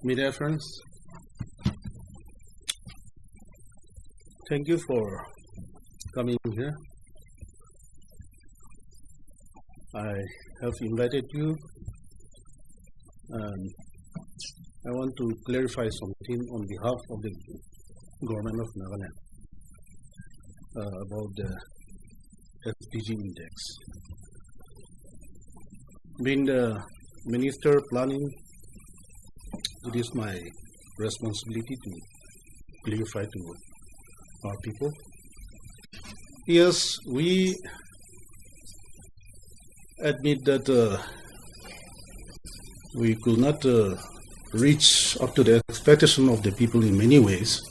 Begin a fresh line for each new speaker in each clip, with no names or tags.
Media friends, thank you for coming here. I have invited you and I want to clarify something on behalf of the government of Nagaland about the SDG Index. Being the Minister Planning, it is my responsibility to clarify to our people. Yes, we admit that we could not reach up to the expectation of the people in many ways,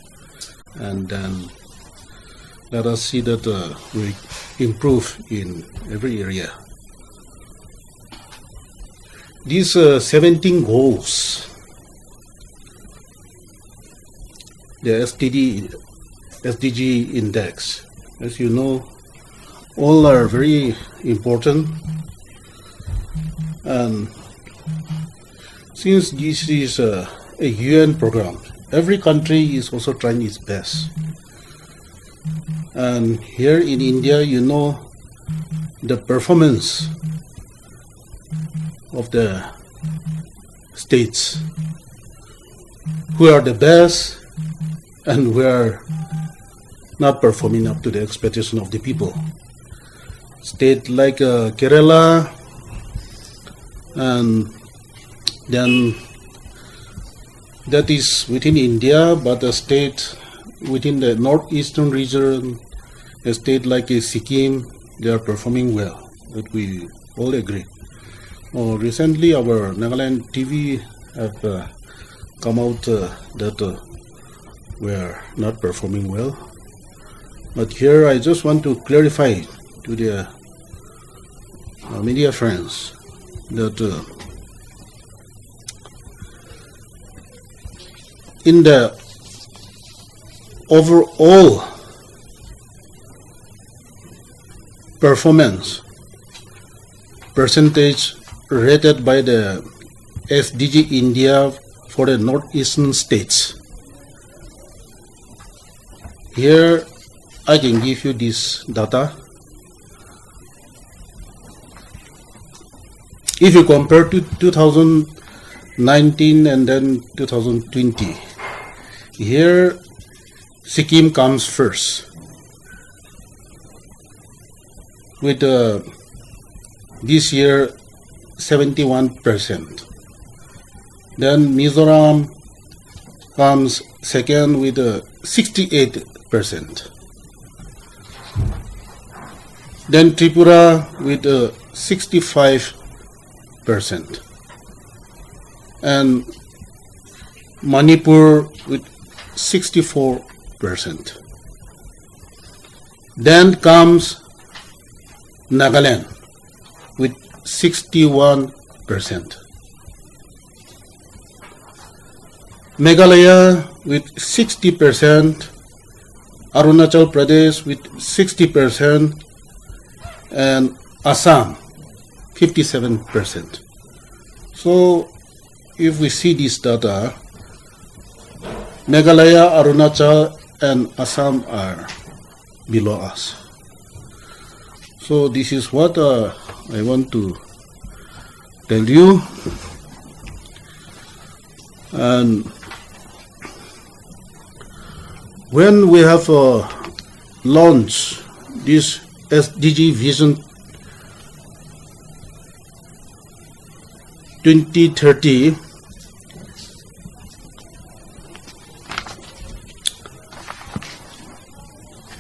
and then let us see that we improve in every area. These 17 goals, the SDG Index, as you know, all are very important, and since this is a UN program, every country is also trying its best. And here in India, you know, the performance of the states, who are the best and who are not performing up to the expectation of the people. State like Kerala, and then that is within India, but a state within the northeastern region, a state like Sikkim, they are performing well, that we all agree. Recently our Nagaland TV have come out that we are not performing well. But here I just want to clarify to the media friends that in the overall performance percentage rated by the SDG India for the northeastern states, here I can give you this data. If you compare to 2019 and then 2020, here Sikkim comes first with this year 71%. Then Mizoram comes second with 68%. Then Tripura with 65%. And Manipur with 64%. Then comes Nagaland with 61%. Meghalaya with 60%, Arunachal Pradesh with 60%, and Assam 57%. So if we see this data, Meghalaya, Arunachal, and Assam are below us. So this is what I want to tell you. And when we have launched this SDG Vision 2030,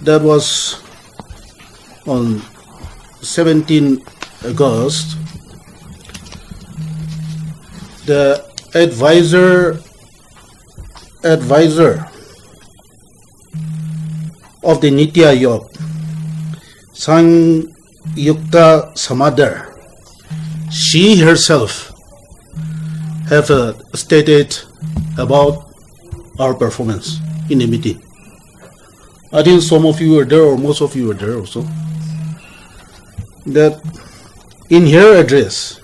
that was on 17 August, the advisor of the NITI AAYOG, Sangyukta Samadar, she herself have stated about our performance in the meeting. I think some of you were there, or most of you were there also. That in her address,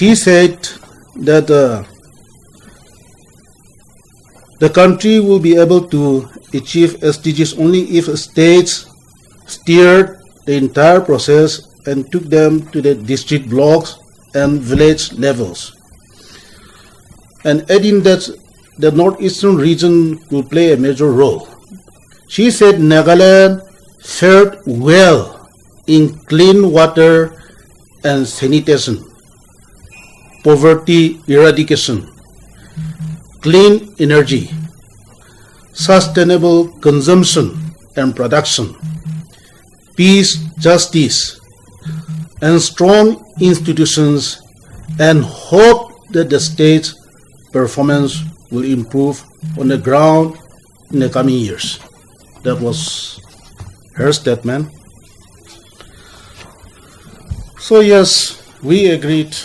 she said that the country will be able to achieve SDGs only if states steered the entire process and took them to the district blocks and village levels. And adding that the northeastern region will play a major role. She said Nagaland fared well in clean water and sanitation, poverty eradication, clean energy, sustainable consumption and production, peace, justice, and strong institutions, and hope that the state's performance will improve on the ground in the coming years. That was her statement. So yes, we agreed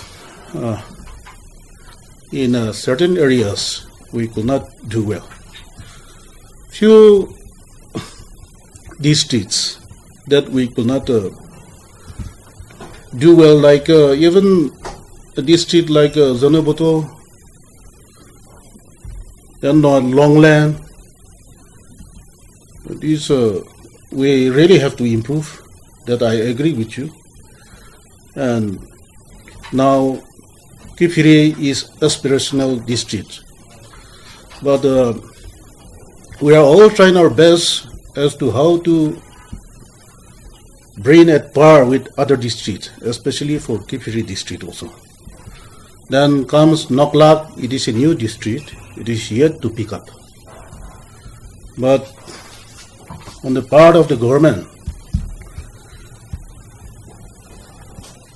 in certain areas we could not do well. Few districts that we could not do well, like even a district like Zonoboto and Longland. These we really have to improve. That I agree with you. And now Kipiri is aspirational district, but we are all trying our best as to how to bring at par with other districts, especially for Kipiri district also. Then comes Noklak. It is a new district. It is yet to pick up. But on the part of the government,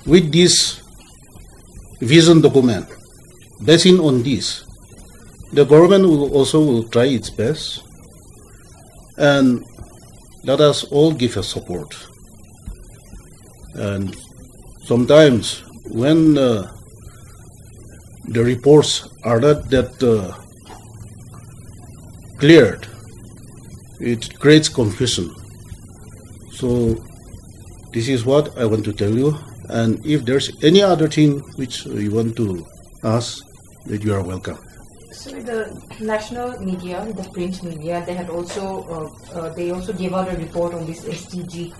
with this vision document, basing on this, the government will try its best, and let us all give a support. And sometimes when the reports are not that cleared, it creates confusion. So this is what I want to tell you. And if there's any other thing which you want to ask, that you are welcome.
So the national media, the print media, they had also gave out a report on this SDG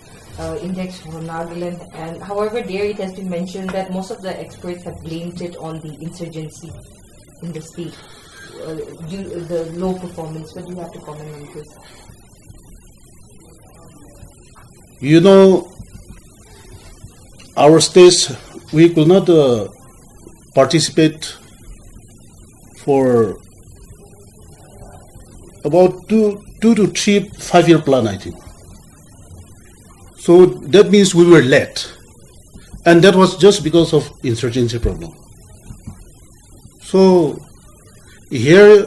index for Nagaland, and however there it has been mentioned that most of the experts have blamed it on the insurgency in the state, due to the low performance. What do you have to comment on this?
You know, our states, we could not participate for about two to three 5-year plan, I think. So that means we were late, and that was just because of insurgency problem. So here,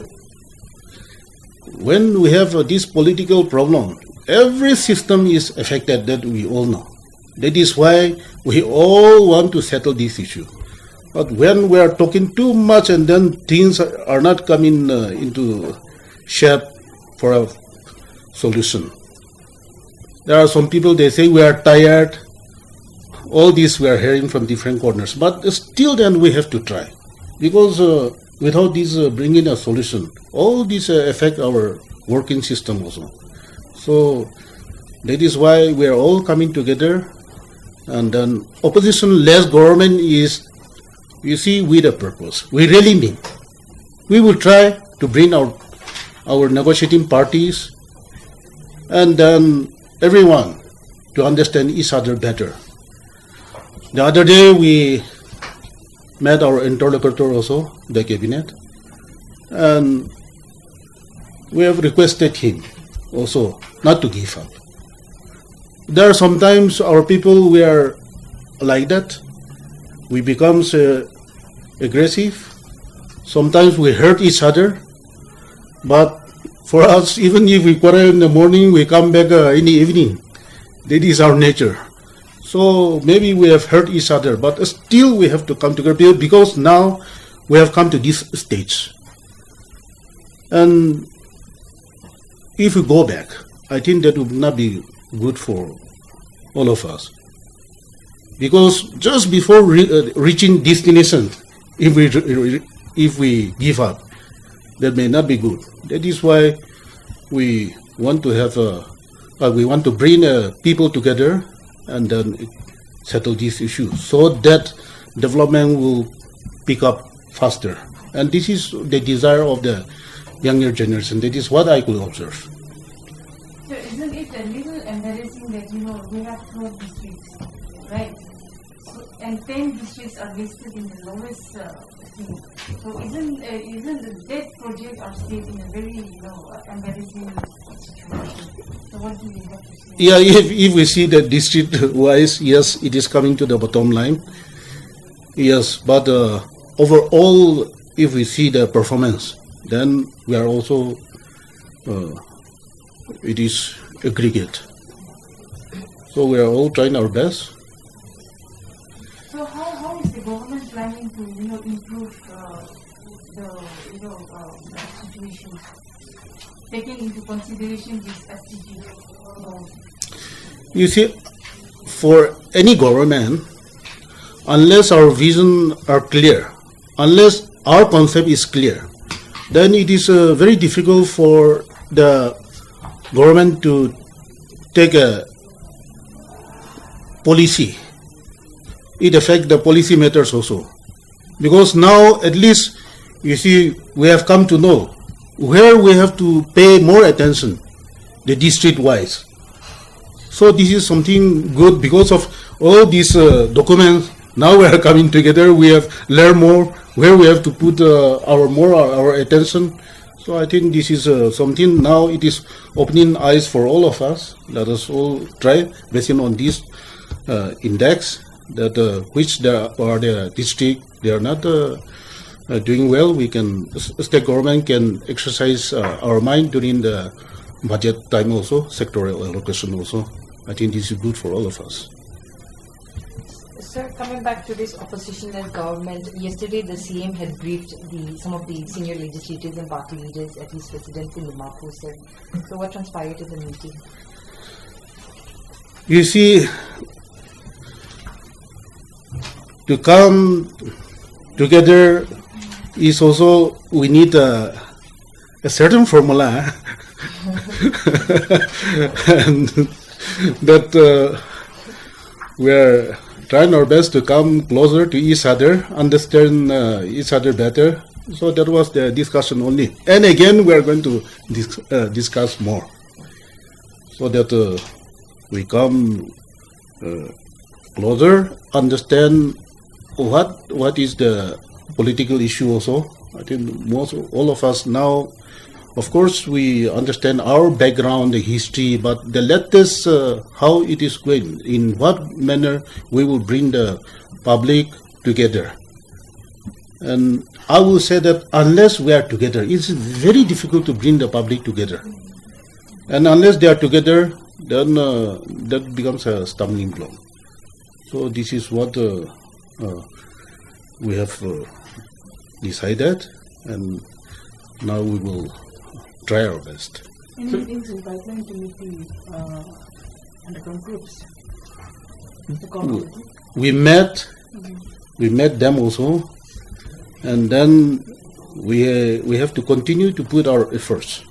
when we have this political problem, every system is affected, that we all know. That is why we all want to settle this issue. But when we are talking too much and then things are not coming into shape for a solution. There are some people, they say we are tired. All this we are hearing from different corners. But still then we have to try. Because without this bringing a solution, all this affect our working system also. So that is why we are all coming together. And then opposition-less government is, you see, with a purpose. We really mean. We will try to bring our negotiating parties and then everyone to understand each other better. The other day we met our interlocutor also, the cabinet, and we have requested him also not to give up. There are sometimes our people, we are like that. We become aggressive. Sometimes we hurt each other. But for us, even if we quarrel in the morning, we come back in the evening. That is our nature. So maybe we have hurt each other, but still we have to come together because now we have come to this stage. And if we go back, I think that would not be good for all of us. Because just before reaching destination, if we give up, that may not be good. That is why we want to have we want to bring people together and then settle these issues so that development will pick up faster. And this is the desire of the younger generation. That is what I could observe.
So isn't it a little embarrassing that, we have 12 districts, right? So, and 10 districts are listed in the lowest thing. So isn't that project or state in a very, embarrassing situation? So what do you have to say?
Yeah, if we see that district-wise, yes, it is coming to the bottom line. Yes, but overall, if we see the performance, then we are also, it is aggregate. So we are all trying our best.
So how is the government planning to, improve the situation, taking into consideration this SDG?
You see, for any government, unless our vision are clear, unless our concept is clear, then it is very difficult for the government to take a policy. It affects the policy matters also. Because now, at least, you see, we have come to know where we have to pay more attention, the district-wise. So this is something good because of all these documents. Now we are coming together. We have learned more where we have to put our attention. So I think this is something now. It is opening eyes for all of us. Let us all try based on this index that which are the district they are not doing well. We can state government can exercise our mind during the budget time also, sectoral allocation also. I think this is good for all of us.
Sir, coming back to this opposition-led government, yesterday the CM had briefed some of the senior legislators and party leaders at his residence in Limapur, sir. So what transpired in the meeting?
You see, to come together is also, we need a certain formula and that we are trying our best to come closer to each other, understand each other better. So that was the discussion only. And again, we are going to discuss more so that we come closer, understand what is the political issue also. I think all of us now, of course, we understand our background, the history, but the latest, how it is going, in what manner we will bring the public together. And I will say that unless we are together, it's very difficult to bring the public together. And unless they are together, then that becomes a stumbling block. So this is what we have decided, and now we will try our best.
Any meetings in pipeline to meet the underground groups?
We met them also, and then we have to continue to put our efforts.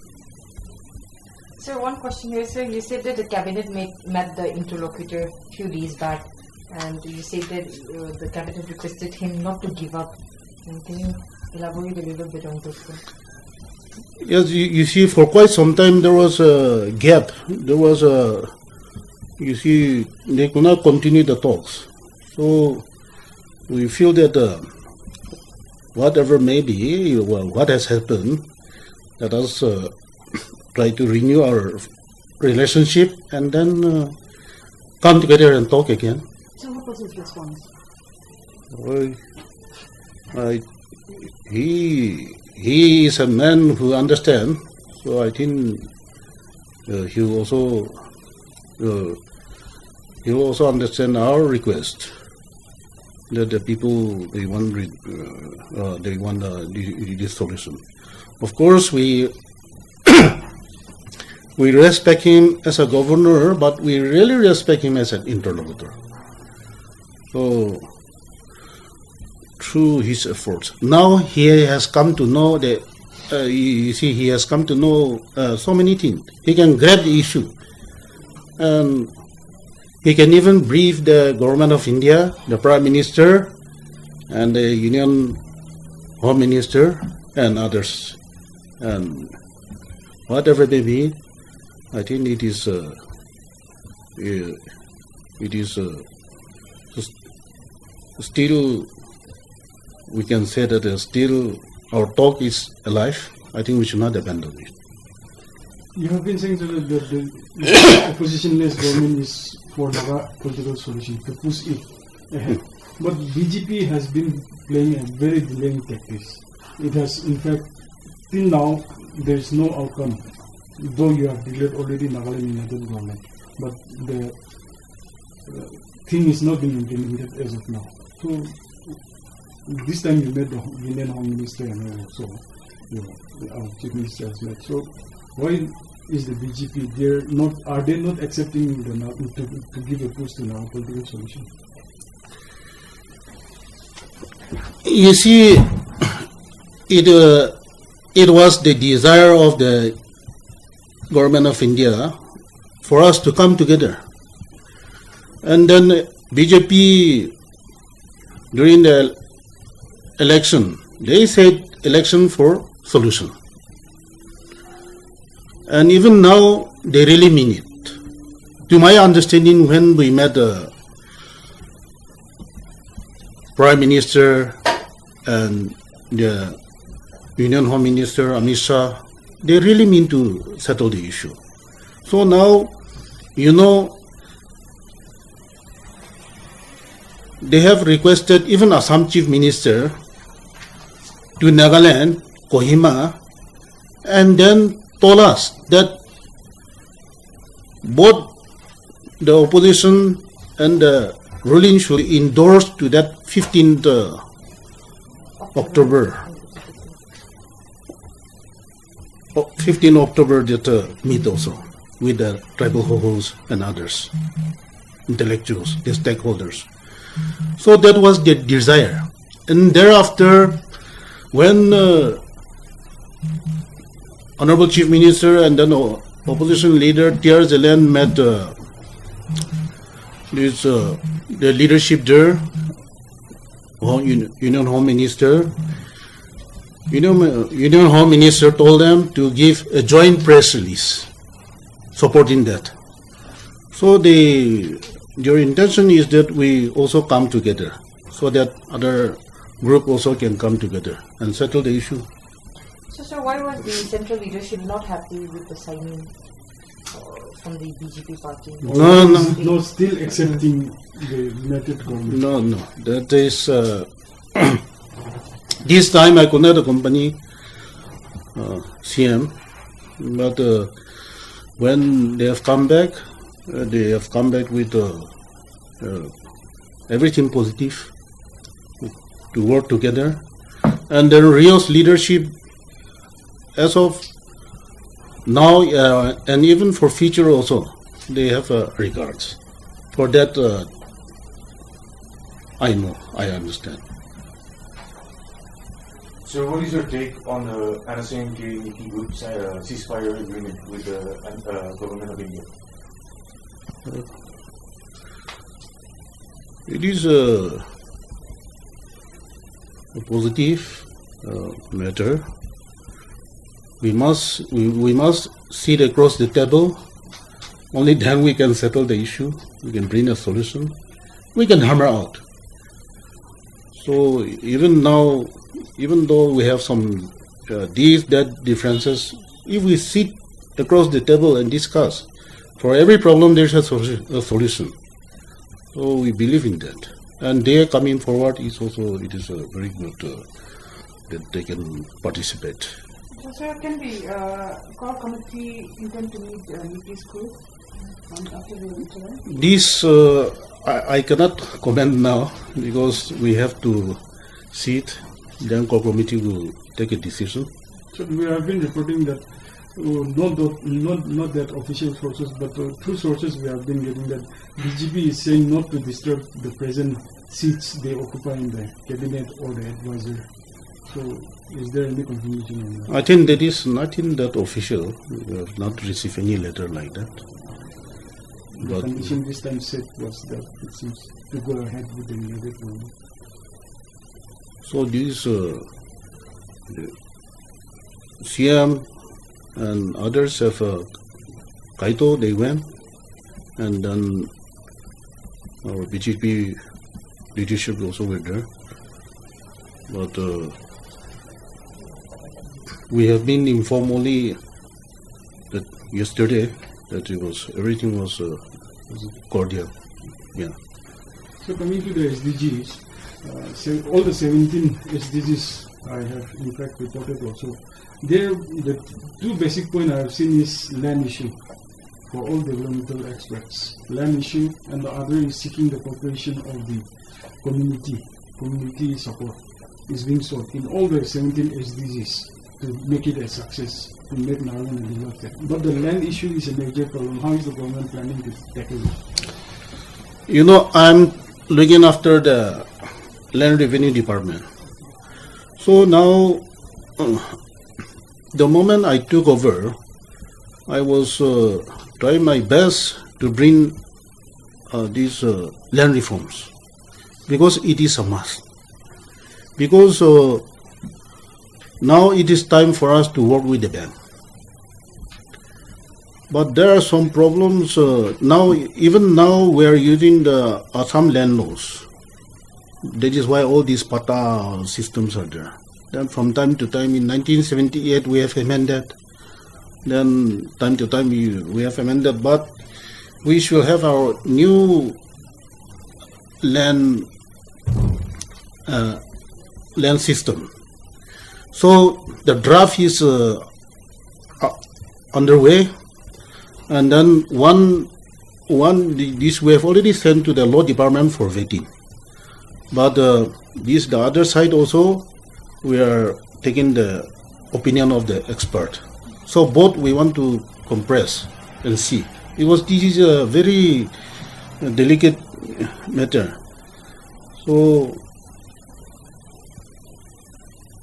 Sir, one question here, sir. You said that the cabinet met the interlocutor a few days back, and you said that the cabinet requested him not to give up. And can you elaborate a little bit on this, sir?
Yes, you see, for quite some time there was a gap. There was a, you see, they could not continue the talks. So we feel that whatever may be, what has happened, let us try to renew our relationship and then come together and talk again.
So what was his response?
He is a man who understands, so I think he will also understand our request that the people they want this solution. Of course, we we respect him as a governor, but we really respect him as an interlocutor. So through his efforts. Now he has come to know that, you see, he has come to know so many things. He can grab the issue. And he can even brief the government of India, the Prime Minister, and the Union Home Minister, and others. And whatever they be, I think it is still, we can say that still our talk is alive. I think we should not abandon it.
You have been saying that the oppositionless government is for Naga political solution to push it ahead. But BJP has been playing a very delaying tactics. It has, in fact, till now, there is no outcome, though you have declared already Nagaland United Government. But the thing is not being implemented as of now. So, this time you met the Indian Home Minister and also our Chief Minister has met. So, why is the BJP are they not accepting to give a push to now political solution?
You see, it was the desire of the government of India for us to come together. And then BJP, during the election, they said election for solution. And even now, they really mean it. To my understanding, when we met the Prime Minister and the Union Home Minister, Amit Shah, they really mean to settle the issue. So now, they have requested even Assam Chief Minister to Nagaland, Kohima, and then told us that both the opposition and the ruling should endorse to that 15th October. 15 October that meet also with the tribal hohos and others, intellectuals, the stakeholders. So that was the desire. And thereafter, when Honorable Chief Minister and then opposition leader T.R. Zelan met the leadership there, Union Home Minister. Union Home Minister told them to give a joint press release supporting that. So their intention is that we also come together so that other group also can come together and settle the issue.
So, sir, why was the central leadership not happy with the signing from the BJP party?
No, still accepting the united government.
No, that is. This time I could not accompany CM, but when they have come back with everything positive to work together, and the Rio's leadership, as of now and even for future also, they have regards for that. I know, I understand.
So what is your take on the NSCN Nikki group ceasefire agreement with the government of India?
It is a positive matter. We must sit across the table. Only then we can settle the issue. We can bring a solution. We can hammer out. So even now, even though we have some that differences, if we sit across the table and discuss, for every problem there's a solution. So we believe in that. And their coming forward is also, it is a very good that they can participate.
So, sir, can the core committee intend to meet Nikki's group after the incident?
This I cannot comment now because we have to sit. Then core committee will take a decision.
So we have been reporting that not that official sources, but through sources we have been getting that BJP is saying not to disturb the present seats they occupy in the cabinet or the advisor. So, is there any confirmation on that?
I think that is nothing that official. We have not received any letter like that.
The
But
condition this time set was that it seems to go ahead with the Neiba Kronu.
so these CM and others have Kaito, they went, and then our BJP leadership also were there. But we have been informed only that yesterday that everything was cordial. Yeah.
So coming to the SDGs, all the 17 SDGs I have in fact reported also. There, the two basic points I have seen is land issue for all developmental experts. Land issue, and the other is seeking the cooperation of the community. Community support is being sought in all the 17 SDGs to make it a success, to make Nagaland a developed state. But the land issue is a major problem. How is the government planning to tackle it?
You know, I'm looking after the land revenue department. So now, the moment I took over, I was trying my best to bring these land reforms, because it is a must. Because now it is time for us to work with the bank. But there are some problems now. Even now, we are using the Assam land laws. That is why all these pata systems are there. Then from time to time, in 1978, we have amended. Then time to time, we have amended. But we should have our new land system. So the draft is underway. And then this we have already sent to the law department for vetting. But the other side also, we are taking the opinion of the expert. So both we want to compress and see. This is a very delicate matter. So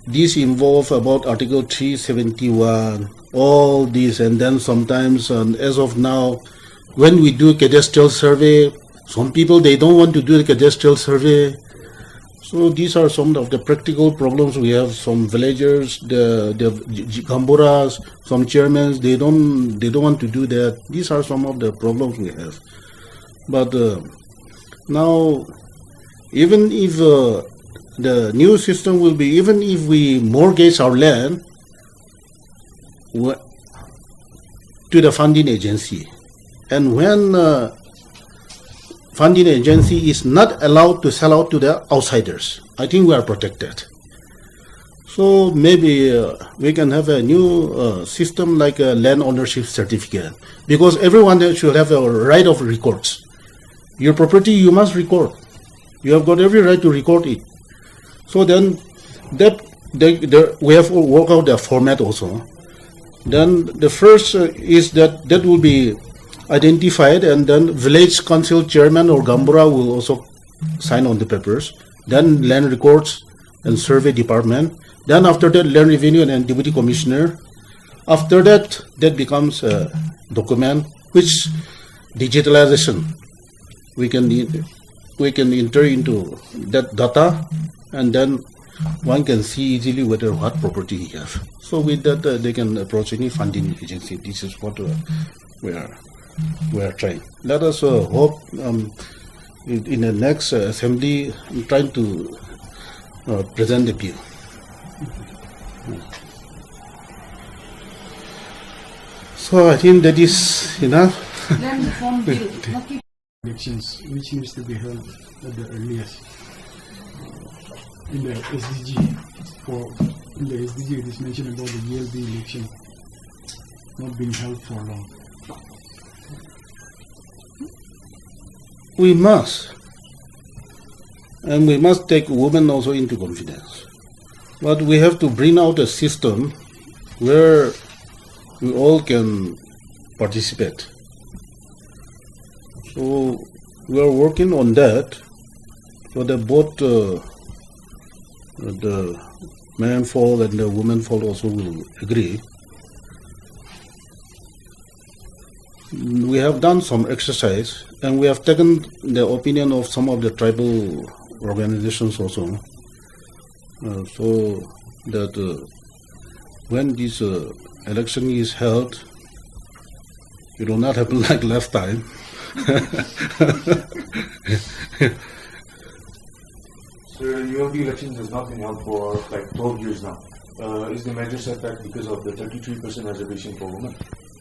this involves about Article 371. All this, and then sometimes, as of now, when we do cadastral survey, some people, they don't want to do the cadastral survey. So these are some of the practical problems we have. Some villagers, the Gamboras, some chairmen, they don't want to do that. These are some of the problems we have. But now, even if the new system will be, even if we mortgage our land to the funding agency, and when funding agency is not allowed to sell out to the outsiders, I think we are protected. So maybe we can have a new system like a land ownership certificate, because everyone should have a right of records. Your property you must record. You have got every right to record it. So then we have to work out the format also. Then the first is that will be identified, and then village council chairman or Gambura will also sign on the papers. Then land records and survey department. Then after that, land revenue and deputy commissioner. After that, that becomes a document which digitalization. We can enter into that data, and then one can see easily whether what property he has. So with that, they can approach any funding agency. This is what we are trying. Let us hope in the next assembly, trying to present the bill. So I think that is enough.
Land reform bill,
Elections which needs to be held at the earliest. In the SDG, it is mentioned about the ELB election not being held for long.
We must, and we must take women also into confidence. But we have to bring out a system where we all can participate. So we are working on that. So that both the man folk and the women folk also will agree. We have done some exercise, and we have taken the opinion of some of the tribal organizations also, so that when this election is held, it will not happen like last time.
So the ULB elections has not been held for like 12 years now. Is the major setback because of the 33% reservation for women?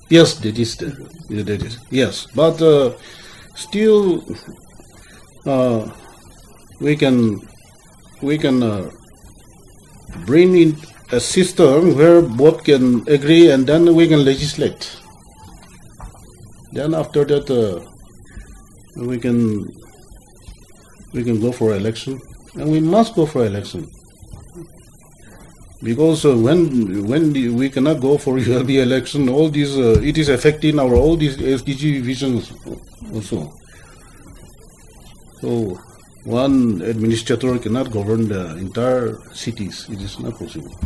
Yes, that is. Yes, but still, we can bring in a system where both can agree, and then we can legislate. Then after that, we can go for election, and we must go for election. Because when we cannot go for the election, all these it is affecting our all these SDG visions also. So one administrator cannot govern the entire cities. It is not possible.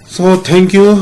So thank you.